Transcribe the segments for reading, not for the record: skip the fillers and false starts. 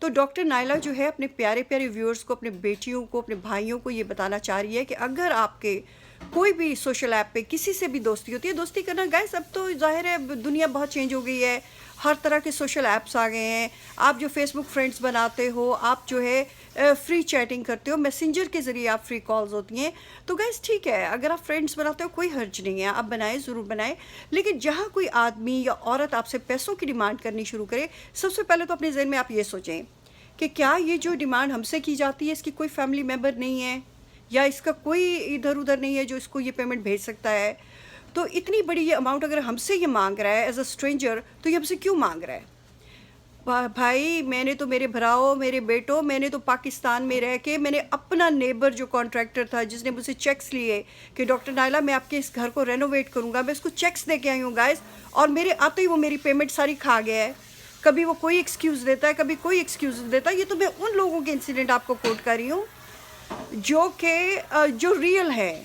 تو ڈاکٹر نائلہ جو ہے اپنے پیارے پیارے ویورز کو، اپنے بیٹیوں کو، اپنے بھائیوں کو یہ بتانا چاہ رہی ہے کہ اگر آپ کے کوئی بھی سوشل ایپ پہ کسی سے بھی دوستی ہوتی ہے، دوستی کرنا گائز اب تو ظاہر ہے دنیا بہت چینج ہو گئی ہے، ہر طرح کے سوشل ایپس آ گئے ہیں. آپ جو فیس بک فرینڈس بناتے ہو، آپ جو ہے فری چیٹنگ کرتے ہو، میسنجر کے ذریعے آپ فری کالز ہوتی ہیں، تو گائز ٹھیک ہے، اگر آپ فرینڈس بناتے ہو کوئی حرج نہیں ہے، آپ بنائیں، ضرور بنائیں. لیکن جہاں کوئی آدمی یا عورت آپ سے پیسوں کی ڈیمانڈ کرنی شروع کرے، سب سے پہلے تو اپنے ذہن میں آپ یہ سوچیں کہ کیا یہ جو ڈیمانڈ ہم سے کی جاتی ہے اس کی کوئی فیملی ممبر نہیں ہے، یا اس کا کوئی ادھر ادھر نہیں ہے جو اس کو یہ پیمنٹ بھیج سکتا ہے. تو اتنی بڑی یہ اماؤنٹ اگر ہم سے یہ مانگ رہا ہے ایز اے اسٹرینجر، تو یہ ہم سے کیوں مانگ رہا ہے؟ بھائی میں نے تو، میرے بھراؤ، میرے بیٹوں، میں نے تو پاکستان میں رہ کے، میں نے اپنا نیبر جو کانٹریکٹر تھا جس نے مجھ سے چیکس لیے کہ ڈاکٹر نائلہ میں آپ کے اس گھر کو رینوویٹ کروں گا، میں اس کو چیکس دے کے آئی ہوں گائز، اور میرے آتے ہی وہ میری پیمنٹ ساری کھا گیا ہے. کبھی وہ کوئی ایکسکیوز دیتا ہے، کبھی کوئی ایکسکیوز دیتا ہے. یہ تو میں ان لوگوں کے انسیڈنٹ آپ کو کوٹ کر رہی ہوں جو کہ جو ریئل ہے،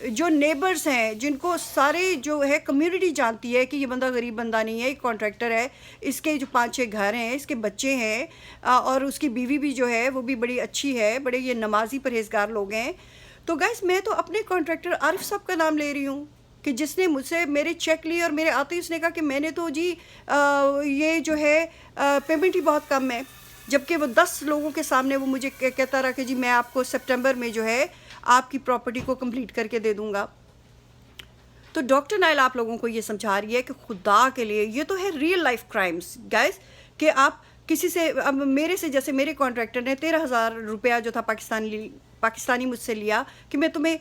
جو نیبرز ہیں، جن کو سارے جو ہے کمیونٹی جانتی ہے کہ یہ بندہ غریب بندہ نہیں ہے، ایک کانٹریکٹر ہے، اس کے جو 5-6 گھر ہیں، اس کے بچے ہیں، اور اس کی بیوی بھی جو ہے وہ بھی بڑی اچھی ہے، بڑے یہ نمازی پرہیزگار لوگ ہیں. تو گائز میں تو اپنے کانٹریکٹر عارف صاحب کا نام لے رہی ہوں کہ جس نے مجھ سے میرے چیک لیے، اور میرے آتے ہی اس نے کہا کہ میں نے تو جی یہ جو ہے پیمنٹ ہی بہت کم ہے، جبکہ وہ 10 لوگوں کے سامنے وہ مجھے کہتا رہا کہ جی میں آپ کو سپٹمبر میں جو ہے آپ کی پراپرٹی کو کمپلیٹ کر کے دے دوں گا. تو ڈاکٹر نائلہ آپ لوگوں کو یہ سمجھا رہی ہے کہ خدا کے لیے یہ تو ہے ریئل لائف کرائمز گائز، کہ آپ کسی سے، اب میرے سے، جیسے میرے کانٹریکٹر نے 13,000 روپیہ جو تھا پاکستانی مجھ سے لیا کہ میں تمہیں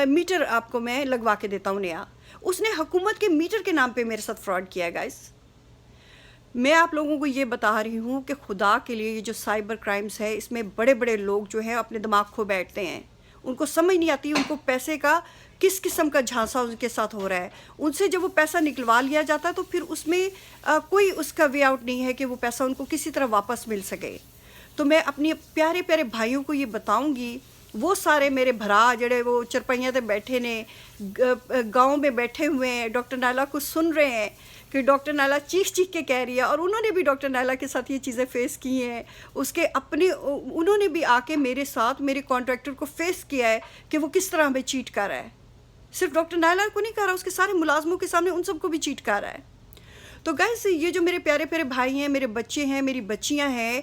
میٹر آپ کو میں لگوا کے دیتا ہوں نیا. اس نے حکومت کے میٹر کے نام پہ میرے ساتھ فراڈ کیا ہے گائز. میں آپ لوگوں کو یہ بتا رہی ہوں کہ خدا کے لیے یہ جو سائبر کرائمز ہے، اس میں بڑے بڑے لوگ جو ہیں اپنے دماغ کھو بیٹھتے ہیں، ان کو سمجھ نہیں آتی ان کو پیسے کا کس قسم کا جھانسا ان کے ساتھ ہو رہا ہے. ان سے جب وہ پیسہ نکلوا لیا جاتا ہے تو پھر اس میں کوئی اس کا وے آؤٹ نہیں ہے کہ وہ پیسہ ان کو کسی طرح واپس مل سکے. تو میں اپنی پیارے پیارے بھائیوں کو یہ بتاؤں گی، وہ سارے میرے بھرا جڑے وہ چرپائیاں تے بیٹھے نے، گاؤں میں بیٹھے ہوئے ہیں، ڈاکٹر نائلہ کو سن رہے ہیں کہ ڈاکٹر نائلہ چیخ چیخ کے کہہ رہی ہے، اور انہوں نے بھی ڈاکٹر نائلہ کے ساتھ یہ چیزیں فیس کی ہیں. اس کے اپنے انہوں نے بھی آ کے میرے ساتھ، میرے کانٹریکٹر کو فیس کیا ہے کہ وہ کس طرح ہمیں چیٹ کر رہا ہے. صرف ڈاکٹر نائلہ کو نہیں کر رہا، اس کے سارے ملازموں کے سامنے ان سب کو بھی چیٹ کر رہا ہے. تو گائز یہ جو میرے پیارے پیارے بھائی ہیں، میرے بچے ہیں، میری بچیاں ہیں،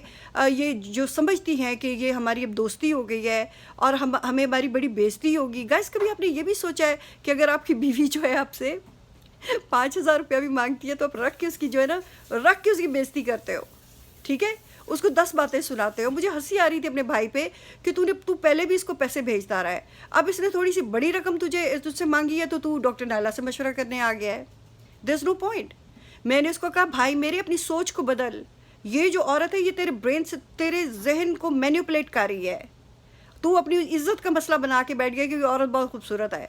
یہ جو سمجھتی ہیں کہ یہ ہماری اب دوستی ہو گئی ہے اور ہمیں ہماری بڑی بےزتی ہوگی. گائز کبھی آپ نے یہ بھی سوچا ہے کہ اگر آپ کی بیوی جو ہے آپ سے 5,000 روپیہ بھی مانگتی ہے تو آپ رکھ کے اس کی جو ہے نا، رکھ کے اس کی بےزتی کرتے ہو، ٹھیک ہے، اس کو 10 باتیں سناتے ہو. مجھے ہنسی آ رہی تھی اپنے بھائی پہ کہ تو پہلے بھی اس کو پیسے بھیجتا رہا ہے، اب اس نے تھوڑی سی بڑی رقم تجھ سے مانگی ہے تو ڈاکٹر نائلہ سے مشورہ کرنے آ گیا ہے. دیر از نو پوائنٹ. میں نے اس کو کہا بھائی میرے اپنی سوچ کو بدل، یہ جو عورت ہے یہ تیرے برین سے، تیرے ذہن کو مینیپولیٹ کر رہی ہے. تو اپنی عزت کا مسئلہ بنا کے بیٹھ گیا کہ یہ عورت بہت خوبصورت ہے،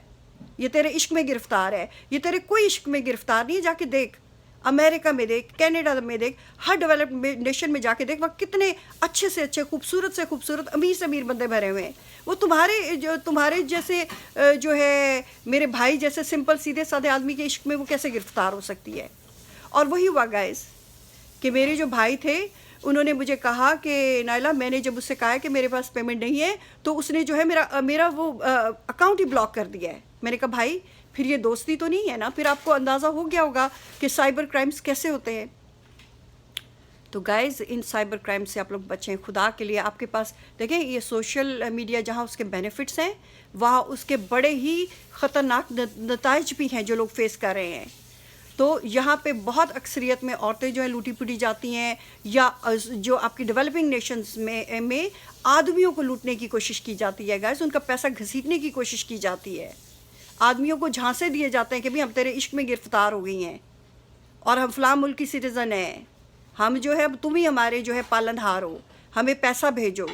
یہ تیرے عشق میں گرفتار ہے. یہ تیرے کوئی عشق میں گرفتار نہیں ہے. جا کے دیکھ، امریکہ میں دیکھ، کینیڈا میں دیکھ، ہر ڈیولپڈ نیشن میں جا کے دیکھ، وہاں کتنے اچھے سے اچھے، خوبصورت سے خوبصورت، امیر سے امیر بندے بھرے ہوئے ہیں. وہ تمہارے جیسے جو ہے میرے بھائی جیسے سمپل سیدھے سادھے آدمی کے عشق میں وہ کیسے گرفتار ہو سکتی ہے؟ اور وہی ہوا گائز کہ میرے جو بھائی تھے انہوں نے مجھے کہا کہ نائلہ، میں نے جب اس سے کہا کہ میرے پاس پیمنٹ نہیں ہے تو اس نے جو ہے میرا وہ اکاؤنٹ ہی بلاک کر دیا ہے. میں نے کہا بھائی پھر یہ دوستی تو نہیں ہے نا، پھر آپ کو اندازہ ہو گیا ہوگا کہ سائبر کرائمز کیسے ہوتے ہیں. تو گائز ان سائبر کرائم سے آپ لوگ بچیں خدا کے لیے. آپ کے پاس دیکھیں یہ سوشل میڈیا جہاں اس کے بینیفٹس ہیں وہاں اس کے بڑے ہی خطرناک نتائج بھی ہیں جو لوگ فیس کر رہے ہیں. تو یہاں پہ بہت اکثریت میں عورتیں جو ہیں لوٹی پوٹی جاتی ہیں، یا جو آپ کی ڈیولپنگ نیشنز میں آدمیوں کو لوٹنے کی کوشش کی جاتی ہے گائز، ان کا پیسہ گھسیٹنے کی کوشش کی جاتی ہے. آدمیوں کو جھانسے دیے جاتے ہیں کہ بھی ہم تیرے عشق میں گرفتار ہو گئی ہیں اور ہم فلاں ملک کی سٹیزن ہیں، ہم جو ہے تم ہی ہمارے جو ہے پالن ہار ہو، ہمیں پیسہ بھیجو.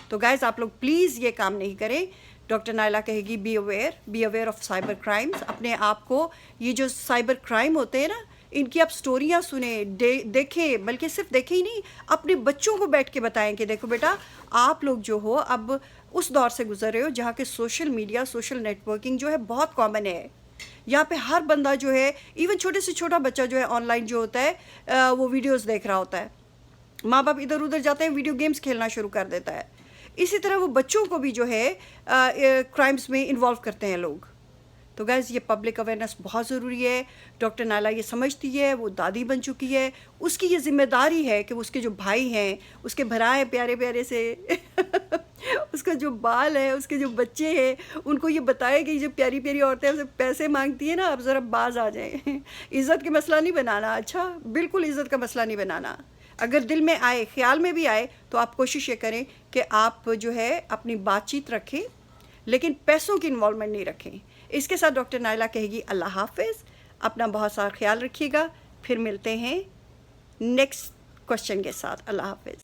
تو گائز آپ لوگ پلیز یہ کام نہیں کریں. ڈاکٹر نائلہ کہے گی be aware of cyber crimes. اپنے آپ کو، یہ جو سائبر کرائم ہوتے ہیں نا، ان کی آپ سٹوریاں سنیں، دیکھیں، بلکہ صرف دیکھیں ہی نہیں، اپنے بچوں کو بیٹھ کے بتائیں کہ دیکھو بیٹا آپ لوگ جو ہو اب اس دور سے گزر رہے ہو جہاں کہ social media, social networking جو ہے بہت کامن ہے. یہاں پہ ہر بندہ جو ہے، ایون چھوٹے سے چھوٹا بچہ جو ہے آن لائن جو ہوتا ہے وہ ویڈیوز دیکھ رہا ہوتا ہے. ماں باپ ادھر ادھر جاتے ہیں، ویڈیو گیمز کھیلنا شروع کر دیتا ہے. اسی طرح وہ بچوں کو بھی جو ہے کرائمز میں انوالو کرتے ہیں لوگ. تو گائز یہ پبلک اویئرنیس بہت ضروری ہے. ڈاکٹر نائلہ یہ سمجھتی ہے، وہ دادی بن چکی ہے، اس کی یہ ذمہ داری ہے کہ اس کے جو بھائی ہیں، اس کے بھرائے پیارے پیارے سے اس کا جو بال ہے، اس کے جو بچے ہیں، ان کو یہ بتائے کہ جو پیاری پیاری عورتیں ہم سے پیسے مانگتی ہیں نا، اب ذرا باز آ جائیں. عزت کے مسئلہ نہیں بنانا. اچھا بالکل عزت کا مسئلہ نہیں بنانا. اگر دل میں آئے، خیال میں بھی آئے، تو آپ کوشش یہ کریں کہ آپ جو ہے اپنی بات چیت رکھیں، لیکن پیسوں کی انوالومنٹ نہیں رکھیں. اس کے ساتھ ڈاکٹر نائلہ کہے گی اللہ حافظ. اپنا بہت سارا خیال رکھیے گا. پھر ملتے ہیں نیکسٹ کوشچن کے ساتھ. اللہ حافظ.